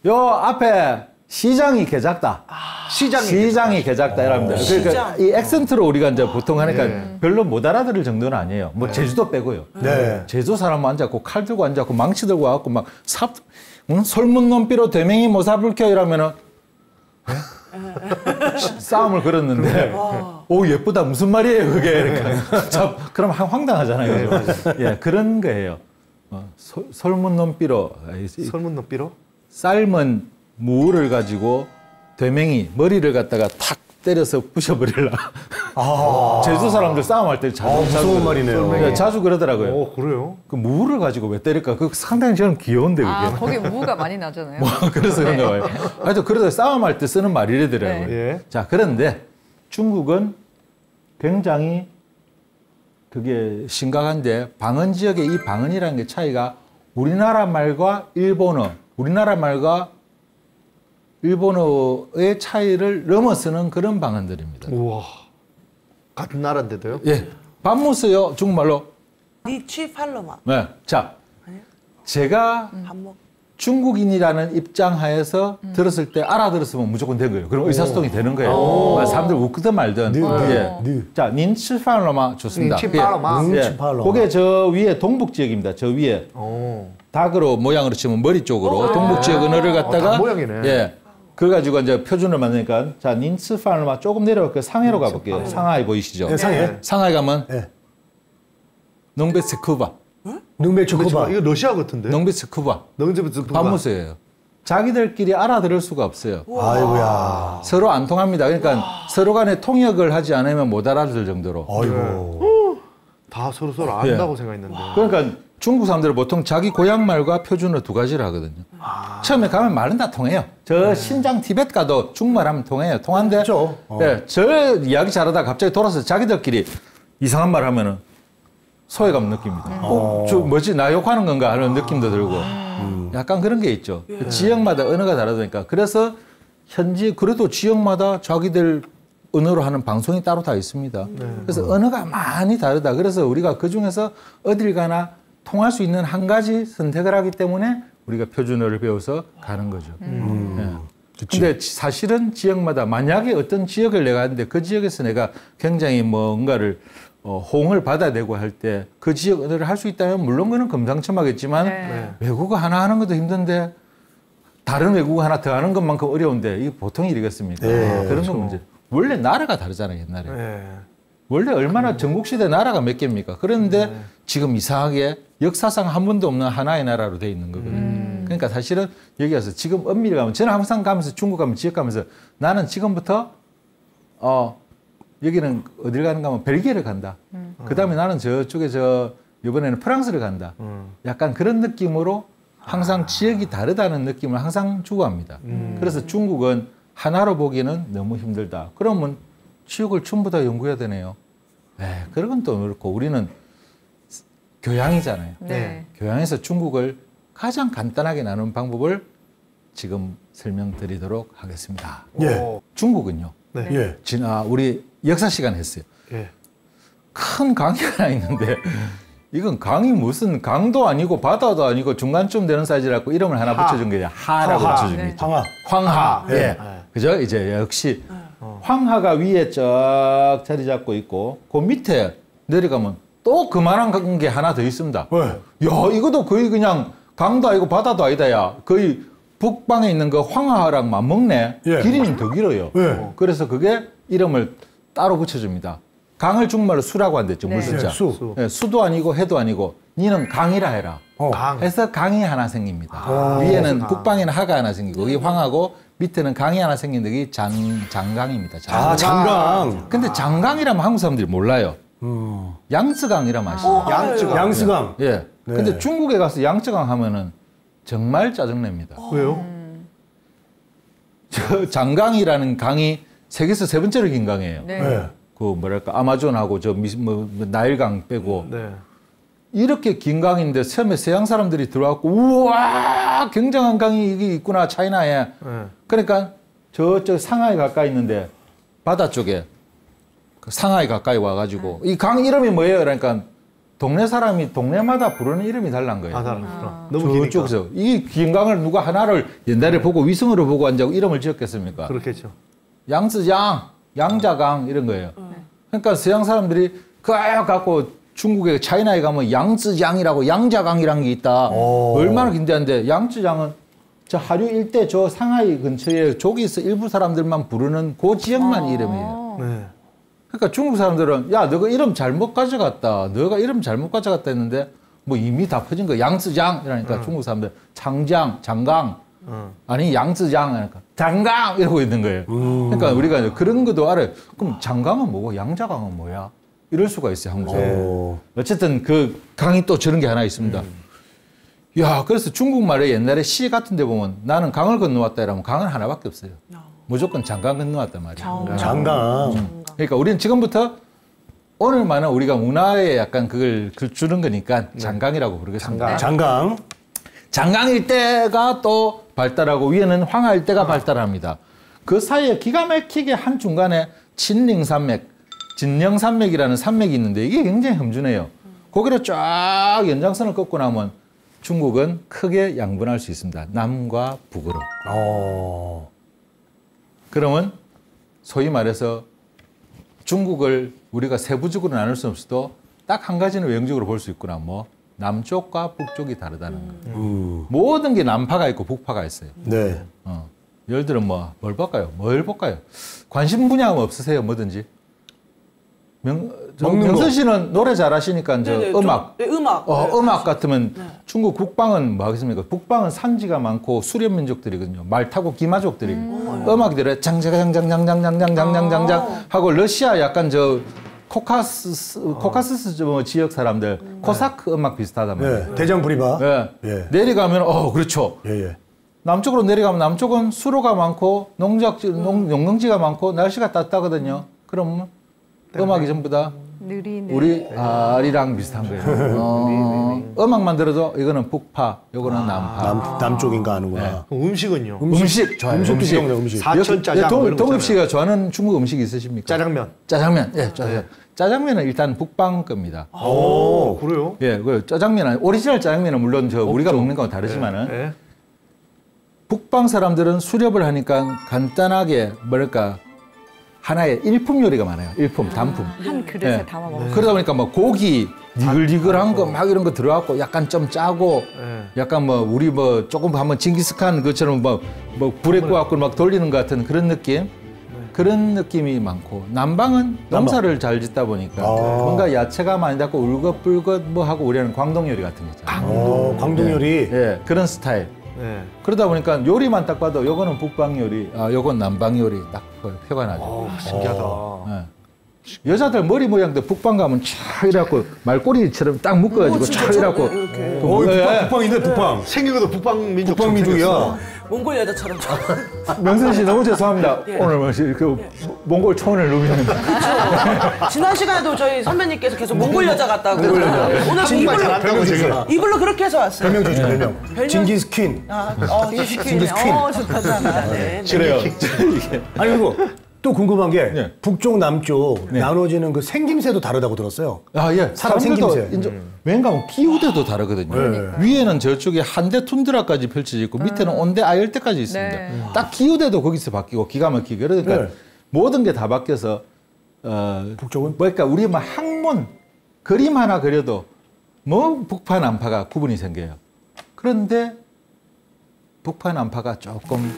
Speaker 5: 요 앞에 시장이 개작다. 시장이 개작다 이랍니다. 그러니까
Speaker 3: 시장.
Speaker 5: 이 액센트로 우리가 이제 보통 하니까 별로 못 알아들을 정도는 아니에요. 뭐 제주도 빼고요.
Speaker 4: 네.
Speaker 5: 제주 사람 앉았고 칼 들고 앉았고 망치 들고 와갖고 막 설문 논비로 되맹이 모사불켜 이러면은 싸움을 걸었는데 오 예쁘다 무슨 말이에요 그게 이렇게 참 그럼 황당하잖아요. 그죠? 예 그런 거예요. 설문 논비로
Speaker 2: 설문노 삐로?
Speaker 5: 삶은 무를 가지고 되맹이 머리를 갖다가 탁 때려서 부셔버리려. 제주 사람들 싸움할 때 자주
Speaker 4: 무서운 말이네요.
Speaker 5: 네, 자주 그러더라고요.
Speaker 2: 그래요?
Speaker 5: 그 무를 가지고 왜 때릴까? 그 상당히 저는 귀여운데 그게.
Speaker 1: 거기 무가 많이 나잖아요.
Speaker 5: 그래서 그런가 봐요. 하여튼 그래서 싸움할 때 쓰는 말이래더라고요.
Speaker 2: 예.
Speaker 5: 자 그런데 중국은 굉장히 그게 심각한데 방언 지역의 이 방언이라는 게 차이가 우리나라 말과 일본어, 우리나라 말과 일본어의 차이를 넘어서는 그런 방언들입니다.
Speaker 2: 우와. 같은 나라인데도요?
Speaker 5: 예. 반무스요 중국말로.
Speaker 3: 니취 팔로마.
Speaker 5: 네. 자, 제가
Speaker 3: 밥 먹.
Speaker 5: 중국인이라는 입장 하에서 들었을 때 알아들었으면 무조건 된 거예요. 그럼 의사소통이 되는 거예요. 사람들 웃거든 말든. 예. 자, 닌치팔로마 좋습니다.
Speaker 2: 닌치팔로마.
Speaker 5: 예.
Speaker 4: 닌치팔로마.
Speaker 5: 그게 저 위에 동북 지역입니다. 저 위에 닭으로 모양으로 치면 머리 쪽으로 동북 지역 언어를 갖다가
Speaker 2: 닭 모양이네.
Speaker 5: 예. 그래가지고 이제 표준을 만드니까 자 닌치팔로마 조금 내려갈게요. 상해로 가볼게요. 상하이 보이시죠?
Speaker 4: 네, 상해.
Speaker 5: 상하이 가면
Speaker 4: 네.
Speaker 5: 농베스쿠바.
Speaker 4: 능배초코바.
Speaker 2: 이거 러시아 같은데?
Speaker 5: 농베스쿠바.
Speaker 2: 능제부터
Speaker 5: 반무스예요. 자기들끼리 알아들을 수가 없어요.
Speaker 4: 아이고야.
Speaker 5: 서로 안 통합니다. 그러니까 서로 간에 통역을 하지 않으면 못 알아들 정도로.
Speaker 4: 아이고.
Speaker 2: 다 서로 안다고 생각했는데.
Speaker 5: 그러니까 중국 사람들은 보통 자기 고향 말과 표준어 두 가지를 하거든요. 처음에 가면 말은 다 통해요. 저 신장 티벳 가도 중국말 하면 통해요. 통한데
Speaker 4: 그렇죠.
Speaker 5: 예, 저 이야기 잘하다 갑자기 돌아서 자기들끼리 이상한 말 하면은 소외감 느낍니다. 저 뭐지 나 욕하는 건가 하는 느낌도 들고 약간 그런 게 있죠. 지역마다 언어가 다르니까 그래서 현지 그래도 지역마다 자기들 언어로 하는 방송이 따로 다 있습니다. 그래서 언어가 많이 다르다. 그래서 우리가 그 중에서 어딜 가나 통할 수 있는 한 가지 선택을 하기 때문에 우리가 표준어를 배워서 가는 거죠. 근데 사실은 지역마다 만약에 어떤 지역을 내가 하는데 그 지역에서 내가 굉장히 뭔가를 호응을 받아내고 할 때 그 지역 언어를 할 수 있다면 물론 그는 금상첨화겠지만 외국어 하나 하는 것도 힘든데 다른 외국어 하나 더 하는 것만큼 어려운데 이게 보통 일이겠습니까? 그런 건 문제. 원래 나라가 다르잖아요, 옛날에. 원래 얼마나 전국시대 나라가 몇 개입니까? 그런데 지금 이상하게 역사상 한 번도 없는 하나의 나라로 돼 있는 거거든요. 그러니까 사실은 여기 와서 지금 엄밀히 가면 저는 항상 가면서 중국 가면 지역 가면서 나는 지금부터 여기는 어딜 가는가 하면 벨기에를 간다. 그다음에 나는 저쪽에 이번에는 프랑스를 간다. 약간 그런 느낌으로 항상 지역이 다르다는 느낌을 항상 추구합니다. 그래서 중국은 하나로 보기는 너무 힘들다. 그러면 지역을 전부 다 연구해야 되네요. 그런 건 또 그렇고 우리는 교양이잖아요.
Speaker 1: 네.
Speaker 5: 교양에서 중국을 가장 간단하게 나누는 방법을 지금 설명드리도록 하겠습니다.
Speaker 4: 예.
Speaker 5: 중국은요.
Speaker 2: 네.
Speaker 4: 예.
Speaker 5: 우리 역사 시간 했어요.
Speaker 2: 예.
Speaker 5: 큰 강이 하나 있는데 이건 강이 무슨 강도 아니고 바다도 아니고 중간쯤 되는 사이즈라고 이름을 하나 붙여준 게 하라고 붙여줍니다. 황하. 예. 그죠? 이제 역시 황하가 위에 쫙 자리 잡고 있고 그 밑에 내려가면 또 그만한 게 하나 더 있습니다.
Speaker 4: 왜?
Speaker 5: 야, 이것도 거의 그냥 강도 아니고 바다도 아니다, 야. 거의 북방에 있는 그 황하랑 맞먹네.
Speaker 4: 예.
Speaker 5: 길이는 더 길어요.
Speaker 4: 예.
Speaker 5: 그래서 그게 이름을 따로 붙여줍니다. 강을 중국말로 수라고 한댔죠,
Speaker 1: 네.
Speaker 5: 물숫자.
Speaker 4: 예, 수.
Speaker 5: 예, 수도 아니고 해도 아니고 니는 강이라 해라.
Speaker 2: 강.
Speaker 5: 해서 강이 하나 생깁니다. 위에는 북방에는 하가 하나 생기고 여기 황하고 밑에는 강이 하나 생긴데 이게 장강입니다.
Speaker 4: 장강.
Speaker 5: 근데 장강이라면 한국 사람들이 몰라요. 양쯔강이라면 아시죠?
Speaker 4: 양스강.
Speaker 5: 예.
Speaker 4: 네.
Speaker 5: 근데 중국에 가서 양쯔강 하면은 정말 짜증냅니다.
Speaker 2: 왜요?
Speaker 5: 저 장강이라는 강이 세계에서 세 번째로 긴 강이에요.
Speaker 1: 네.
Speaker 4: 네.
Speaker 5: 그 뭐랄까 아마존하고 나일강 빼고
Speaker 2: 네.
Speaker 5: 이렇게 긴 강인데 처음에 서양 사람들이 들어왔고 우와 굉장한 강이 이게 있구나 차이나에.
Speaker 2: 네.
Speaker 5: 그러니까 저쪽 상하이 가까이 있는데 바다 쪽에 그 상하이 가까이 와가지고 이 강 이름이 뭐예요? 그러니까 동네 사람이 동네마다 부르는 이름이 달란 거예요.
Speaker 2: 너무 기니까.
Speaker 5: 저쪽에서 이 긴 강을 누가 하나를 옛날에 보고 위성으로 보고 앉아고 이름을 지었겠습니까?
Speaker 2: 그렇겠죠.
Speaker 5: 양쯔장, 양자강 이런 거예요. 그러니까 서양 사람들이 그거 갖고 중국에 차이나에 가면 양쯔장이라고 양자강이라는 게 있다. 얼마나 긴데한데 양쯔장은 저 하류 일대 저 상하이 근처에 저기서 일부 사람들만 부르는 그 지역만 이름이에요.
Speaker 2: 네.
Speaker 5: 그러니까 중국 사람들은 야 너가 이름 잘못 가져갔다. 너가 이름 잘못 가져갔다 했는데 뭐 이미 다 퍼진 거 양쯔장 이러니까 중국 사람들 장장, 장강 아니 양쯔장 하니까 장강 이러고 있는 거예요. 그러니까 우리가 이제 그런 것도 알아요. 그럼 장강은 뭐고 양자강은 뭐야? 이럴 수가 있어요 한국에서. 어쨌든 그 강이 또 저런 게 하나 있습니다. 야 그래서 중국말에 옛날에 시 같은 데 보면 나는 강을 건너왔다 이러면 강은 하나밖에 없어요. 무조건 장강 건너왔단 말이에요.
Speaker 4: 장강.
Speaker 5: 그러니까 우리는 지금부터 오늘만은 우리가 문화에 약간 그걸 주는 거니까 장강이라고 부르겠습니다.
Speaker 4: 장강.
Speaker 5: 장강 일대가 또 발달하고 위에는 황하 일대가 발달합니다. 그 사이에 기가 막히게 한 중간에 진링산맥, 진령산맥이라는 산맥이 있는데 이게 굉장히 험준해요. 거기를 쫙 연장선을 꺾고 나면 중국은 크게 양분할 수 있습니다. 남과 북으로. 그러면 소위 말해서 중국을 우리가 세부적으로 나눌 수 없어도 딱 한 가지는 외형적으로 볼 수 있구나. 뭐 남쪽과 북쪽이 다르다는 거. 모든 게 남파가 있고 북파가 있어요.
Speaker 4: 네.
Speaker 5: 예를 들어 뭘 볼까요? 뭘 볼까요? 관심 분야 없으세요? 뭐든지. 명선 씨는 노래 잘하시니까 이제 음악.
Speaker 3: 네, 음악.
Speaker 5: 음악 같으면 중국 북방은 뭐 하겠습니까? 북방은 산지가 많고 수렵 민족들이거든요. 말 타고 기마족들이거든요. 음악들에 장장장장장장장장장장 하고 러시아 약간 저 코카스스 뭐 지역 사람들 코사크 음악 비슷하단 말이에요.
Speaker 4: 네. 대장부리바.
Speaker 5: 예.
Speaker 4: 예.
Speaker 5: 내려가면 그렇죠.
Speaker 4: 예.
Speaker 5: 남쪽으로 내려가면 남쪽은 수로가 많고 농경지가 많고 날씨가 따뜻하거든요. 그럼 음악이 전부 다
Speaker 1: 느리는.
Speaker 5: 우리 아리랑 비슷한 거예요. 음악만 들어도 이거는 북파, 이거는 남파.
Speaker 4: 남쪽인가 하는구나.
Speaker 2: 그럼 음식은요?
Speaker 5: 음식 좋아요.
Speaker 4: 음식도 기억나, 음식.
Speaker 2: 사천 짜장. 뭐 이런 거
Speaker 5: 동엽
Speaker 2: 있잖아요.
Speaker 5: 씨가 좋아하는 중국 음식 있으십니까?
Speaker 2: 짜장면.
Speaker 5: 짜장면. 예, 짜장면은 일단 북방 겁니다.
Speaker 2: 오, 그래요?
Speaker 5: 예, 그 짜장면 오리지널 짜장면은 물론 우리가 먹는 거랑 다르지만은
Speaker 2: 네.
Speaker 5: 북방 사람들은 수렵을 하니까 간단하게 뭐랄까 하나의 일품 요리가 많아요. 일품, 단품.
Speaker 1: 한 그릇에
Speaker 5: 예.
Speaker 1: 담아 먹는.
Speaker 5: 그러다 보니까 뭐 고기 니글니글한 거 막 이런 거 들어갔고 약간 좀 짜고 약간 뭐 우리 뭐 조금 한번 징기스칸 것처럼 뭐 불에 구워갖고 막 돌리는 것 같은 그런 느낌. 그런 느낌이 많고 남방은 농사를 잘 짓다 보니까 뭔가 야채가 많이 닿고 울긋불긋 뭐 하고 우리는 광동 요리 같은 거 있잖아요.
Speaker 4: 광동 요리.
Speaker 5: 예, 그런 스타일.
Speaker 2: 네.
Speaker 5: 그러다 보니까 요리만 딱 봐도 요거는 북방 요리, 요건 남방 요리 딱 표가 나죠.
Speaker 2: 신기하다.
Speaker 5: 네. 여자들 머리 모양도 북방 가면 촥 이래갖고 말꼬리처럼 딱 묶어가지고 촥 이래갖고
Speaker 4: 북방인데 북방.
Speaker 2: 생긴 것도 북방 민족.
Speaker 4: 북방 민족이야.
Speaker 3: 몽골 여자처럼.
Speaker 5: 명선 씨 너무 죄송합니다. 오늘 뭐 이렇게 몽골 초원을 누비는.
Speaker 3: 지난 시간에도 저희 선배님께서 계속 몽골 여자 같다고. 오늘
Speaker 2: 정말 잘한다고 제가.
Speaker 3: 이불로 그렇게 해서 왔어요.
Speaker 4: 별명 주죠, 별명. 징기스 퀸.
Speaker 3: 징기스 퀸. 좋다잖아. 네.
Speaker 5: 그래요.
Speaker 4: 아니, 그리고 또 궁금한 게
Speaker 5: 네.
Speaker 4: 북쪽, 남쪽 나눠지는 그 생김새도 다르다고 들었어요.
Speaker 5: 예.
Speaker 4: 사람
Speaker 5: 사람들도
Speaker 4: 생김새.
Speaker 5: 이제 왠가 기후대도 다르거든요. 위에는 저쪽에 한대 툰드라까지 펼쳐져 있고 밑에는 온대 아열대까지 있습니다.
Speaker 1: 네.
Speaker 5: 딱 기후대도 거기서 바뀌고 기가 막히게 그러니까
Speaker 4: 네.
Speaker 5: 모든 게 다 바뀌어서
Speaker 4: 북쪽은?
Speaker 5: 뭐랄까 우리 뭐 항문 그림 하나 그려도 뭐 북파 남파가 구분이 생겨요. 그런데 북파 남파가 조금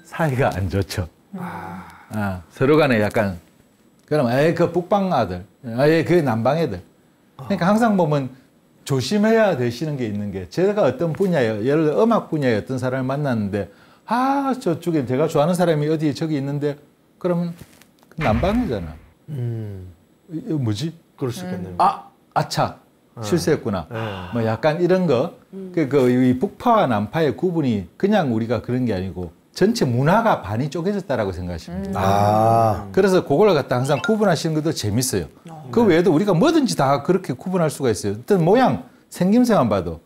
Speaker 5: 사이가 안 좋죠. 서로 간에 약간 그럼 그 북방 아들, 그 남방 애들. 그러니까 항상 보면 조심해야 되시는 게 있는 게 제가 어떤 분야에 예를 들어 음악 분야에 어떤 사람을 만났는데 저쪽에 제가 좋아하는 사람이 어디 저기 있는데 그러면 남방이잖아. 이거 뭐지?
Speaker 2: 그럴 수 있겠네요.
Speaker 5: 아차 실수했구나. 뭐 약간 이런 거. 이 북파와 남파의 구분이 그냥 우리가 그런 게 아니고 전체 문화가 반이 쪼개졌다라고 생각하시면 돼요. 그래서 그걸 갖다 항상 구분하시는 것도 재밌어요. 그 외에도 우리가 뭐든지 다 그렇게 구분할 수가 있어요. 어떤 모양, 생김새만 봐도.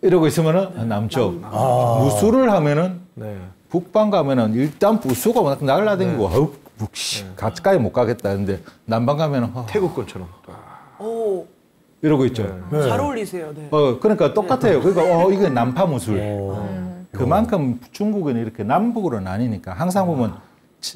Speaker 5: 이러고 있으면은 남쪽. 무술을 하면은 북방 가면은 일단 부수가 워낙 날라다니고 아우 가까이 못 가겠다. 근데 남방 가면은
Speaker 2: 태국 것처럼.
Speaker 3: 오,
Speaker 5: 이러고 있죠.
Speaker 3: 잘 어울리세요. 네.
Speaker 5: 그러니까 똑같아요. 그러니까 이게 남파 무술. 그만큼 중국은 이렇게 남북으로 나뉘니까 항상 보면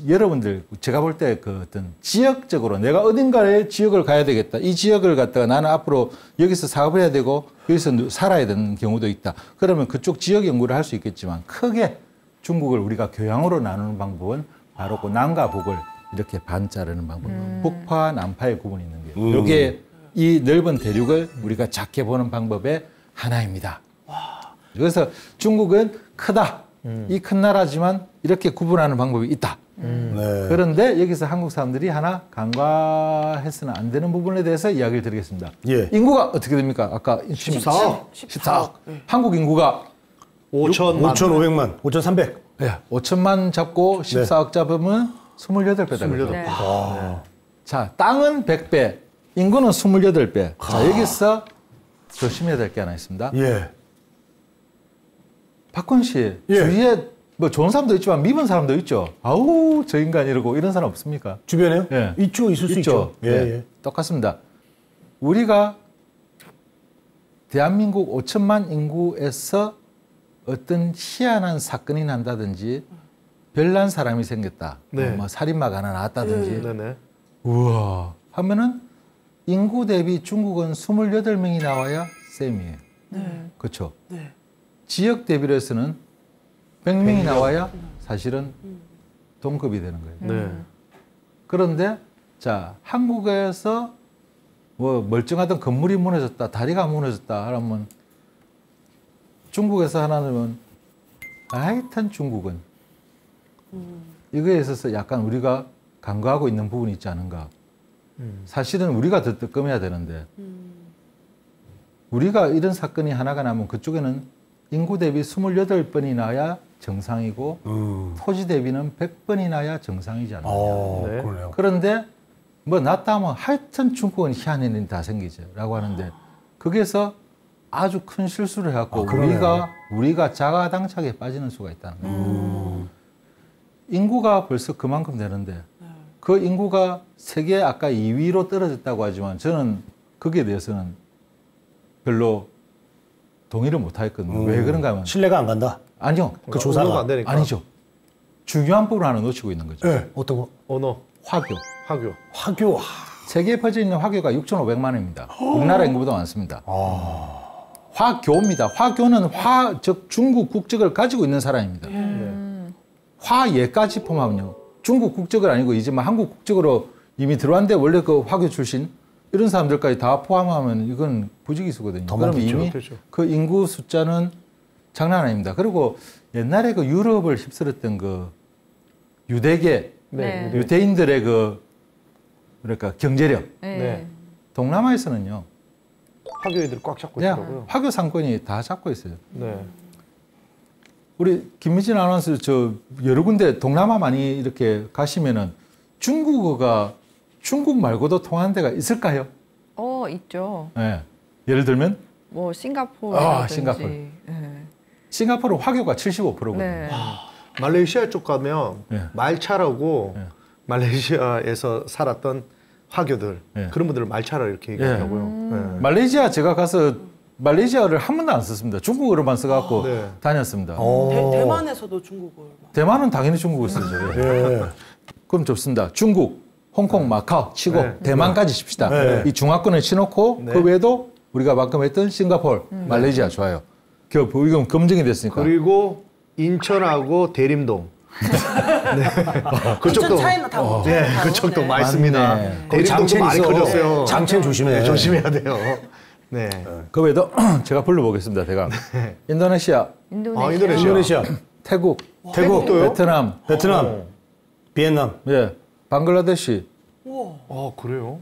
Speaker 5: 여러분들 제가 볼 때 그 어떤 지역적으로 내가 어딘가에 지역을 가야 되겠다. 이 지역을 갖다가 나는 앞으로 여기서 사업을 해야 되고 여기서 살아야 되는 경우도 있다. 그러면 그쪽 지역 연구를 할 수 있겠지만 크게 중국을 우리가 교양으로 나누는 방법은 바로 그 남과 북을 이렇게 반 자르는 방법. 북파, 남파의 구분이 있는 거예요. 이게 이 넓은 대륙을 우리가 작게 보는 방법의 하나입니다. 그래서 중국은 크다. 이 큰 나라지만 이렇게 구분하는 방법이 있다. 그런데 여기서 한국 사람들이 하나 간과해서는 안 되는 부분에 대해서 이야기를 드리겠습니다.
Speaker 4: 예.
Speaker 5: 인구가 어떻게 됩니까? 아까
Speaker 2: 14억.
Speaker 5: 14억. 한국 인구가
Speaker 4: 5,500만, 5,300.
Speaker 5: 5천만 잡고 14억 잡으면 28배다.
Speaker 2: 28배.
Speaker 1: 네.
Speaker 5: 자, 땅은 100배, 인구는 28배. 자, 여기서 조심해야 될 게 하나 있습니다.
Speaker 4: 예.
Speaker 5: 박훈 씨, 주위에 뭐 좋은 사람도 있지만 미운 사람도 있죠. 아우, 저 인간 이러고 이런 사람 없습니까?
Speaker 4: 주변에요?
Speaker 5: 예.
Speaker 4: 있죠, 있을 수 있죠. 예, 예.
Speaker 5: 똑같습니다. 우리가 대한민국 5천만 인구에서 어떤 희한한 사건이 난다든지 별난 사람이 생겼다. 뭐 살인마가 하나 나왔다든지. 우와 하면은 인구 대비 중국은 28명이 나와야 쌤이에요. 그렇죠? 지역 대비로 해서는 100명이 나와야 사실은 동급이 되는 거예요. 그런데 자 한국에서 뭐 멀쩡하던 건물이 무너졌다, 다리가 무너졌다 하면 중국에서 하나는 하여튼 중국은 이거에 있어서 약간 우리가 간과하고 있는 부분이 있지 않은가. 사실은 우리가 더 뜨끔해야 되는데 우리가 이런 사건이 하나가 나면 그쪽에는 인구 대비 28번이 나야 정상이고 토지 대비는 100번이 나야 정상이지 않나요?
Speaker 4: 그러네요.
Speaker 5: 그런데 뭐 낮다 하면 하여튼 중국은 희한한 일이 다 생기죠 라고 하는데 거기에서 아주 큰 실수를 해갖고 우리가 자가당착에 빠지는 수가 있다는 거예요. 인구가 벌써 그만큼 되는데 그 인구가 세계 아까 2위로 떨어졌다고 하지만 저는 거기에 대해서는 별로 동의를 못 하겠거든요. 왜 그런가 하면
Speaker 4: 신뢰가 안 간다.
Speaker 5: 아니요.
Speaker 2: 그 조사가 안 되니까.
Speaker 5: 아니죠. 중요한 부분을 하나 놓치고 있는 거죠.
Speaker 4: 네. 어떤 거?
Speaker 2: 언어.
Speaker 5: 화교.
Speaker 4: 화교.
Speaker 5: 세계에 퍼져 있는 화교가 6,500만입니다. 우리나라 인구보다 많습니다. 화교입니다. 화교는 즉 중국 국적을 가지고 있는 사람입니다. 화예까지 포함하면요. 중국 국적은 아니고 이제 막 한국 국적으로 이미 들어왔는데 원래 그 화교 출신 이런 사람들까지 다 포함하면 이건 부지기수거든요. 그러면 이미 그 인구 숫자는 장난 아닙니다. 그리고 옛날에 그 유럽을 휩쓸었던 그 유대계,
Speaker 1: 네.
Speaker 5: 유대인들의 그 그러니까 경제력,
Speaker 1: 네.
Speaker 5: 동남아에서는요.
Speaker 2: 화교 애들 꽉 잡고
Speaker 5: 그냥
Speaker 2: 있더라고요.
Speaker 5: 화교 상권이 다 잡고 있어요.
Speaker 2: 네.
Speaker 5: 우리 김미진 아나운서 저 여러 군데 동남아 많이 이렇게 가시면은 중국어가 중국 말고도 통하는 데가 있을까요?
Speaker 1: 있죠.
Speaker 5: 네. 예를 들면
Speaker 1: 뭐 싱가포르라든지.
Speaker 5: 싱가포르.
Speaker 1: 네.
Speaker 5: 싱가포르 화교가 75%거든요.
Speaker 1: 네.
Speaker 2: 말레이시아 쪽 가면
Speaker 5: 네.
Speaker 2: 말차라고
Speaker 5: 네.
Speaker 2: 말레이시아에서 살았던 화교들
Speaker 5: 네.
Speaker 2: 그런 분들을 말차라 이렇게 얘기하더라고요. 네.
Speaker 5: 말레이시아 제가 가서 말레이시아를 한 번도 안 썼습니다. 중국어로만 써갖고
Speaker 2: 네.
Speaker 5: 다녔습니다.
Speaker 3: 대만에서도 중국어를
Speaker 5: 대만은 당연히 중국어 쓰죠.
Speaker 4: 예.
Speaker 5: 그럼 좋습니다. 중국, 홍콩, 마카오 치고
Speaker 2: 네.
Speaker 5: 대만까지 칩시다.
Speaker 4: 네.
Speaker 5: 이 중화권을 치놓고
Speaker 2: 네.
Speaker 5: 그 외에도 우리가 방금 했던 싱가포르, 말레이시아 좋아요. 이건 검증이 됐으니까.
Speaker 2: 그리고 인천하고 대림동. 네. 그쪽도
Speaker 3: 차이나타운.
Speaker 2: 네, 그쪽도 많습니다.
Speaker 5: 맞네.
Speaker 4: 거기
Speaker 2: 대림동도
Speaker 4: 장첸
Speaker 2: 많이
Speaker 4: 있어.
Speaker 2: 커졌어요.
Speaker 4: 장첸 조심해.
Speaker 2: 네, 조심해야 돼요. 네.
Speaker 5: 그 외에도 제가 불러보겠습니다. 제가 인도네시아,
Speaker 2: 인도네시아.
Speaker 5: 태국,
Speaker 2: 태국도요?
Speaker 5: 베트남,
Speaker 4: 비엔남.
Speaker 5: 예, 방글라데시.
Speaker 2: 그래요?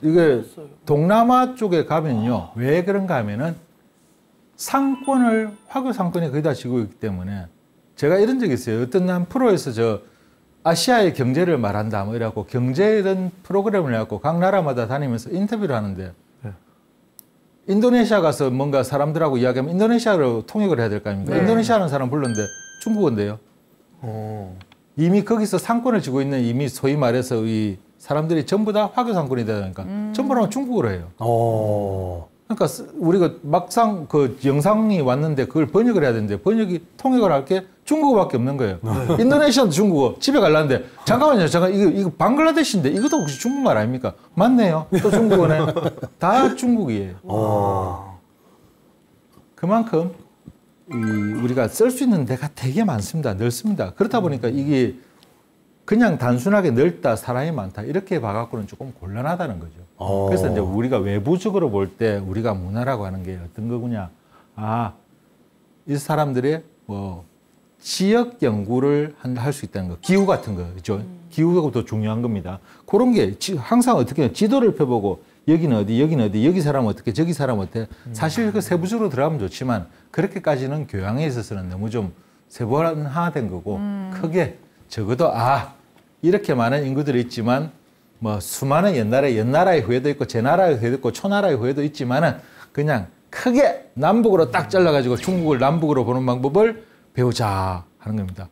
Speaker 5: 이게 동남아 쪽에 가면요. 왜 그런가 하면은 상권을 화교 상권이 거의 다 지고 있기 때문에 제가 이런 적이 있어요. 어떤 한 프로에서 저 아시아의 경제를 말한다 뭐 이래갖고 경제 이런 프로그램을 해갖고 각 나라마다 다니면서 인터뷰를 하는데 인도네시아 가서 뭔가 사람들하고 이야기하면 인도네시아로 통역을 해야 될 거 아닙니까? 인도네시아는 사람 불렀는데 중국어인데요. 이미 거기서 상권을 쥐고 있는 이미 소위 말해서 이 사람들이 전부 다 화교 상권이 되다 보니까 전부 다 중국어로 해요. 그러니까 우리가 막상 그 영상이 왔는데 그걸 번역을 해야 되는데 번역이 통역을 할 게 중국어밖에 없는 거예요. 인도네시아도 중국어. 집에 가려는데 잠깐만요. 잠깐 이거 방글라데시인데 이것도 혹시 중국말 아닙니까? 맞네요. 또 중국어네. 다 중국이에요. 그만큼 우리가 쓸 수 있는 데가 되게 많습니다. 넓습니다. 그렇다 보니까 이게 그냥 단순하게 넓다, 사람이 많다 이렇게 봐갖고는 조금 곤란하다는 거죠. 그래서 이제 우리가 외부적으로 볼 때 우리가 문화라고 하는 게 어떤 거구냐. 이 사람들의 뭐 지역 연구를 할 수 있다는 거, 기후 같은 거죠. 기후가 더 중요한 겁니다. 그런 게 항상 어떻게 해요? 지도를 펴보고 여기는 어디, 여기는 어디, 여기 사람 어떻게, 저기 사람 어때. 사실 그 세부적으로 들어가면 좋지만 그렇게까지는 교양에 있어서는 너무 좀 세분화된 거고 크게 적어도 이렇게 많은 인구들이 있지만 뭐 수많은 옛나라의 후예도 있고 제 나라의 후예도 있고 초나라의 후예도 있지만은 그냥 크게 남북으로 딱 잘라가지고 중국을 남북으로 보는 방법을 배우자 하는 겁니다.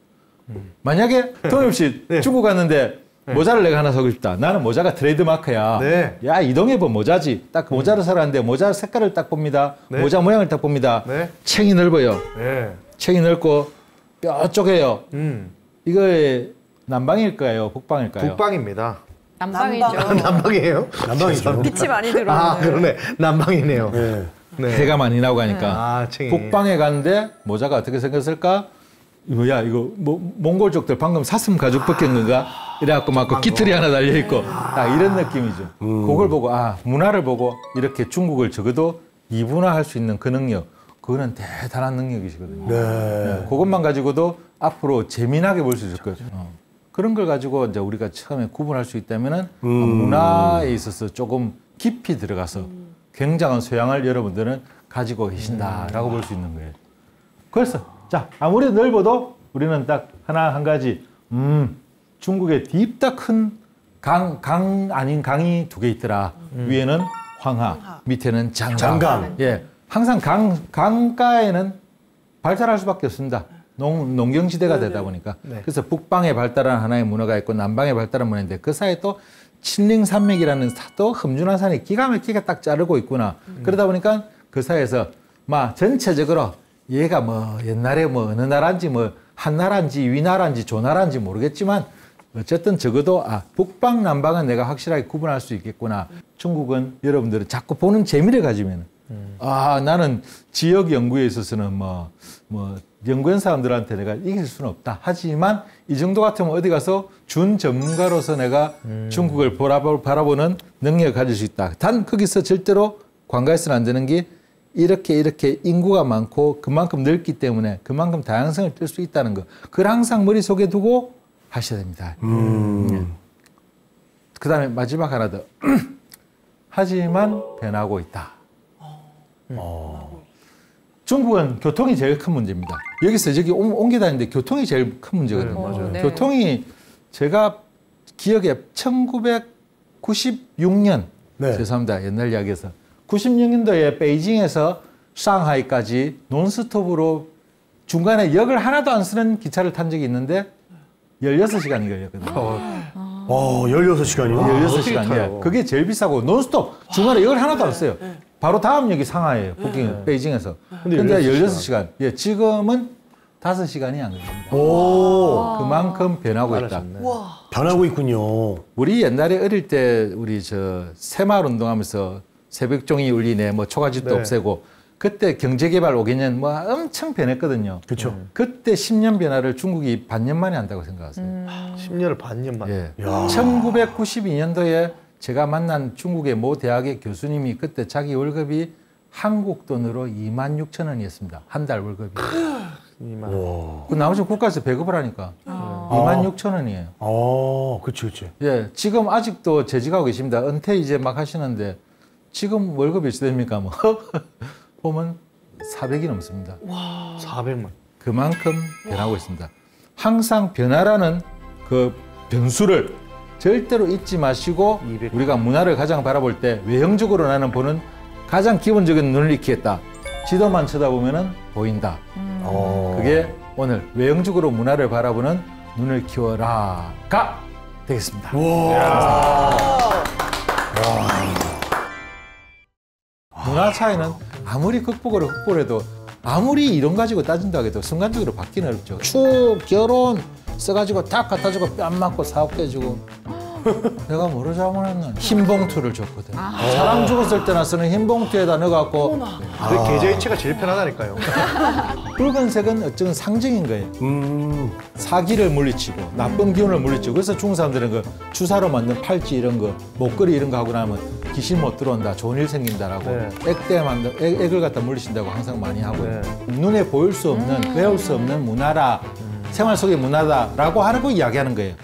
Speaker 5: 만약에 돈이 없이 중국 갔는데 모자를 내가 하나 사고 싶다. 나는 모자가 트레이드 마크야.
Speaker 2: 네.
Speaker 5: 야, 이동해봐 모자지. 딱 그 모자를 사라는데 모자 색깔을 딱 봅니다. 모자 모양을 딱 봅니다.
Speaker 2: 네.
Speaker 5: 챙이 넓어요.
Speaker 2: 네.
Speaker 5: 챙이 넓고 뾰족해요.
Speaker 2: 음.
Speaker 5: 이거 남방일까요? 북방일까요?
Speaker 2: 북방입니다.
Speaker 1: 남방이죠.
Speaker 2: 남방이에요?
Speaker 4: 남방이죠.
Speaker 1: 빛이 많이 들어오는.
Speaker 2: 그러네. 남방이네요.
Speaker 4: 네.
Speaker 2: 네.
Speaker 5: 해가 많이 나고 가니까.
Speaker 2: 챙이.
Speaker 5: 북방에 갔는데 모자가 어떻게 생겼을까? 이거 몽골족들 방금 사슴 가죽 벗긴 건가? 이래갖고 막 그 깃털이 하나 달려있고 딱 이런 느낌이죠. 그걸 보고 문화를 보고 이렇게 중국을 적어도 이분화할 수 있는 그 능력, 그거는 대단한 능력이시거든요. 네, 그것만 가지고도 앞으로 재미나게 볼 수 있을 거예요. 그런 걸 가지고 이제 우리가 처음에 구분할 수 있다면은 문화에 있어서 조금 깊이 들어가서 굉장한 소양을 여러분들은 가지고 계신다라고 볼 수 있는 거예요. 그래서 자, 아무리 넓어도 우리는 딱 한 가지 중국에 딥다 큰 강 아닌 강이 두 개 있더라. 위에는 황하, 밑에는 장강. 예, 항상 강가에는 발달할 수밖에 없습니다. 농경지대가 되다 보니까. 그래서 북방에 발달한 하나의 문화가 있고 남방에 발달한 문화인데 그 사이에 또 칠링산맥이라는 또 험준한 산이 기가 막히게 딱 자르고 있구나. 그러다 보니까 그 사이에서 전체적으로 얘가 뭐 옛날에 뭐 어느 나라인지 뭐 한나라인지 위나라인지 조나라인지 모르겠지만 어쨌든 적어도 북방 남방은 내가 확실하게 구분할 수 있겠구나. 중국은 여러분들은 자꾸 보는 재미를 가지면 나는 지역 연구에 있어서는 뭐 연구원 사람들한테 내가 이길 수는 없다. 하지만 이 정도 같으면 어디 가서 준 전문가로서 내가 중국을 바라보는 능력을 가질 수 있다. 단 거기서 절대로 관가해서는 안 되는 게 이렇게 인구가 많고 그만큼 넓기 때문에 그만큼 다양성을 뜰 수 있다는 거. 그걸 항상 머릿속에 두고 하셔야 됩니다. 그다음에 마지막 하나 더. 하지만 변하고 있다. 중국은 교통이 제일 큰 문제입니다. 여기서 저기 옮겨 다니는데 교통이 제일 큰 문제거든요.
Speaker 2: 맞아요.
Speaker 1: 네.
Speaker 5: 교통이 제가 기억에 1996년
Speaker 4: 네.
Speaker 5: 죄송합니다. 옛날 이야기에서 96년도에 베이징에서 상하이까지 논스톱으로 중간에 역을 하나도 안 쓰는 기차를 탄 적이 있는데 16시간이 걸렸거든요.
Speaker 4: 와, 16시간이요?
Speaker 5: 16시간이에요. 그게 제일 비싸고 논스톱 중간에 역을 하나도 안 써요. 바로 다음 역이 상하이에요. 북경, 베이징에서. 근데 16시간. 예, 지금은 5시간이 안 걸립니다.
Speaker 4: 오,
Speaker 5: 그만큼 변하고 있다.
Speaker 4: 변하고 있군요.
Speaker 5: 우리 옛날에 어릴 때 우리 저 새마을 운동하면서 새벽종이 울리네, 뭐 초가집도
Speaker 2: 네.
Speaker 5: 없애고 그때 경제개발 5개년 뭐 엄청 변했거든요.
Speaker 4: 그렇죠.
Speaker 5: 그때 10년 변화를 중국이 반년 만에 한다고 생각하세요.
Speaker 2: 10년을 반년 만에.
Speaker 5: 예. 1992년도에 제가 만난 중국의 모 대학의 교수님이 그때 자기 월급이 한국 돈으로 26,000원이었습니다. 한 달 월급이. 그 나머지 국가에서 배급을 하니까 26,000원이에요.
Speaker 4: 그치.
Speaker 5: 예, 지금 아직도 재직하고 계십니다. 은퇴 이제 막 하시는데 지금 월급이 어찌 됩니까? 뭐 보면 400이 넘습니다.
Speaker 2: 400만.
Speaker 5: 그만큼 변하고 있습니다. 항상 변화라는 그 변수를 절대로 잊지 마시고
Speaker 2: 200.
Speaker 5: 우리가 문화를 가장 바라볼 때 외형적으로 나는 보는 가장 기본적인 눈을 익히겠다. 지도만 쳐다보면은 보인다. 그게 오늘 외형적으로 문화를 바라보는 눈을 키워라가 되겠습니다. 문화 차이는 아무리 극복을 해도 아무리 이론 가지고 따진다고 해도 순간적으로 바뀌는 어렵죠. 추, 결혼 써가지고 딱 갖다 주고 뺨 맞고 사업 깨지고 내가 뭐를 잘못했나 흰 봉투를 줬거든. 사람 죽었을 때나 쓰는 흰 봉투에다 넣어갖고
Speaker 2: 그 계좌이체가 제일 편하다니까요.
Speaker 5: 붉은색은 어쩌면 상징인 거예요. 사기를 물리치고 나쁜 기운을 물리치고 그래서 중국 사람들은 그 주사로 만든 팔찌 이런 거 목걸이 이런 거 하고 나면 귀신 못 들어온다 좋은 일 생긴다라고
Speaker 2: 네.
Speaker 5: 액대 만든 액을 갖다 물리친다고 항상 많이 하고
Speaker 2: 네.
Speaker 5: 눈에 보일 수 없는 배울 수 없는 문화라 생활 속의 문화다라고 하는 거 이야기하는 거예요.